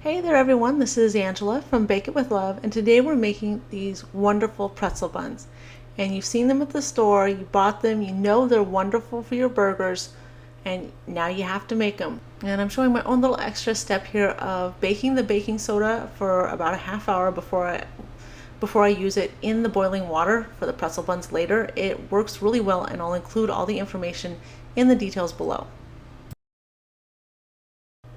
Hey there everyone, this is Angela from Bake It With Love, and today we're making these wonderful pretzel buns. And you've seen them at the store, you bought them, you know they're wonderful for your burgers, and now you have to make them. And I'm showing my own little extra step here of baking the baking soda for about a half hour before I use it in the boiling water for the pretzel buns later. It works really well, and I'll include all the information in the details below.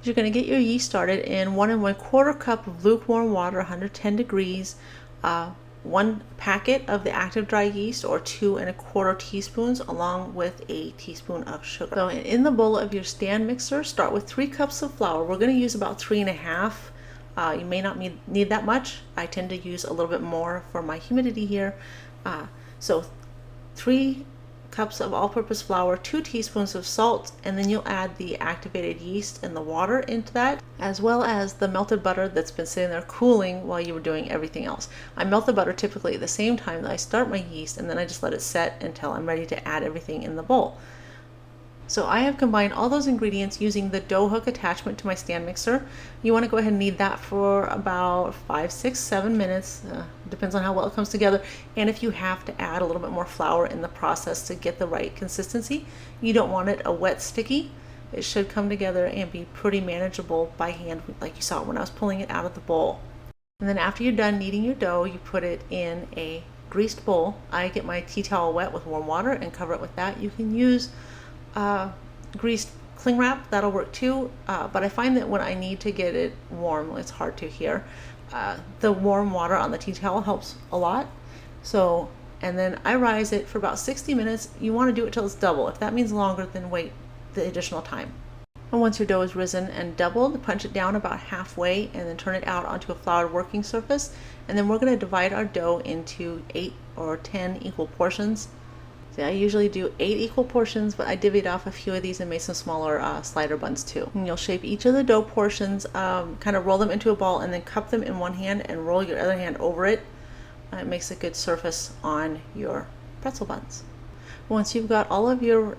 You're going to get your yeast started in 1 1/4 cup of lukewarm water, 110 degrees, 1 packet of the active dry yeast, or 2 1/4 teaspoons, along with a teaspoon of sugar. So in the bowl of your stand mixer, start with 3 cups of flour. We're going to use about 3 1/2. You may not need that much. I tend to use a little bit more for my humidity here. So 3 cups of all-purpose flour, 2 teaspoons of salt, and then you'll add the activated yeast and the water into that, as well as the melted butter that's been sitting there cooling while you were doing everything else. I melt the butter typically at the same time that I start my yeast, and then I just let it set until I'm ready to add everything in the bowl. So I have combined all those ingredients using the dough hook attachment to my stand mixer. You want to go ahead and knead that for about 5, 6, 7 minutes. Depends on how well it comes together. And if you have to add a little bit more flour in the process to get the right consistency, you don't want it a wet sticky. It should come together and be pretty manageable by hand, like you saw when I was pulling it out of the bowl. And then after you're done kneading your dough, you put it in a greased bowl. I get my tea towel wet with warm water and cover it with that. You can use greased cling wrap, that'll work too, but I find that when I need to get it warm, it's hard to here. The warm water on the tea towel helps a lot. So, and then I rise it for about 60 minutes. You want to do it till it's double. If that means longer, then wait the additional time. And once your dough is risen and doubled, punch it down about halfway and then turn it out onto a floured working surface. And then we're going to divide our dough into 8 or 10 equal portions. See, I usually do 8 equal portions, but I divvied off a few of these and made some smaller slider buns too. And you'll shape each of the dough portions, kind of roll them into a ball, and then cup them in one hand and roll your other hand over it. It makes a good surface on your pretzel buns. Once you've got all of your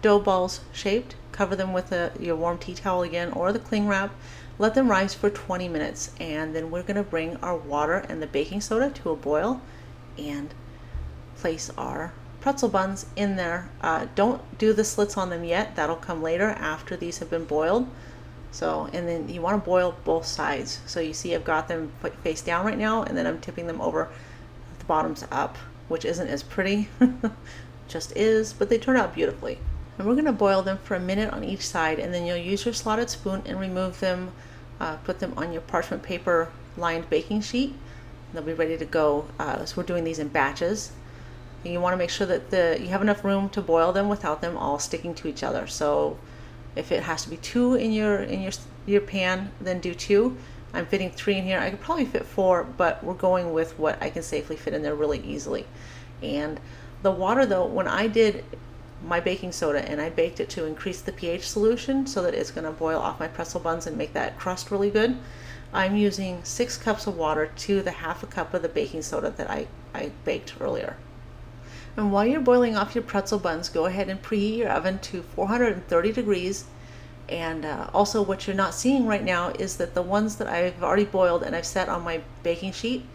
dough balls shaped, cover them with your warm tea towel again or the cling wrap. Let them rise for 20 minutes, and then we're going to bring our water and the baking soda to a boil and place our pretzel buns in there. Don't do the slits on them yet. That'll come later after these have been boiled. So, and then you want to boil both sides. So you see I've got them face down right now, and then I'm tipping them over the bottoms up, which isn't as pretty, just is, but they turn out beautifully. And we're going to boil them for a minute on each side, and then you'll use your slotted spoon and remove them, put them on your parchment paper lined baking sheet. They'll be ready to go. So we're doing these in batches. And you want to make sure that you have enough room to boil them without them all sticking to each other. So if it has to be 2 in your pan, then do 2. I'm fitting 3 in here. I could probably fit 4, but we're going with what I can safely fit in there really easily. And the water though, when I did my baking soda and I baked it to increase the pH solution so that it's going to boil off my pretzel buns and make that crust really good, I'm using 6 cups of water to the 1/2 cup of the baking soda that I baked earlier. And while you're boiling off your pretzel buns, go ahead and preheat your oven to 430 degrees. And also what you're not seeing right now is that the ones that I've already boiled and I've set on my baking sheet,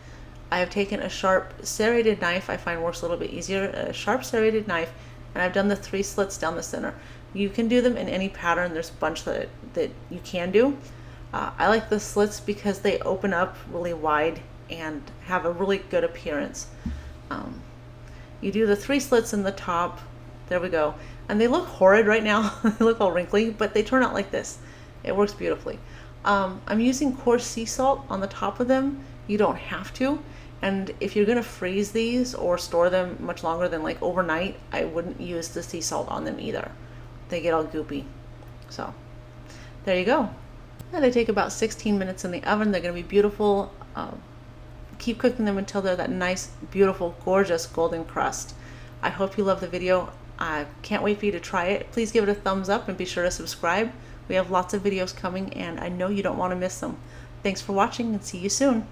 I have taken a sharp serrated knife. I find works a little bit easier, a sharp serrated knife, and I've done the 3 slits down the center. You can do them in any pattern. There's a bunch that you can do. I like the slits because they open up really wide and have a really good appearance. You do the 3 slits in the top, there we go, and they look horrid right now. They look all wrinkly, but they turn out like this. It works beautifully. I'm using coarse sea salt on the top of them. You don't have to, and if you're going to freeze these or store them much longer than like overnight, I wouldn't use the sea salt on them either. They get all goopy. So there you go. And they take about 16 minutes in the oven. They're going to be beautiful. Keep cooking them until they're that nice, beautiful, gorgeous golden crust. I hope you love the video. I can't wait for you to try it. Please give it a thumbs up and be sure to subscribe. We have lots of videos coming, and I know you don't want to miss them. Thanks for watching, and see you soon.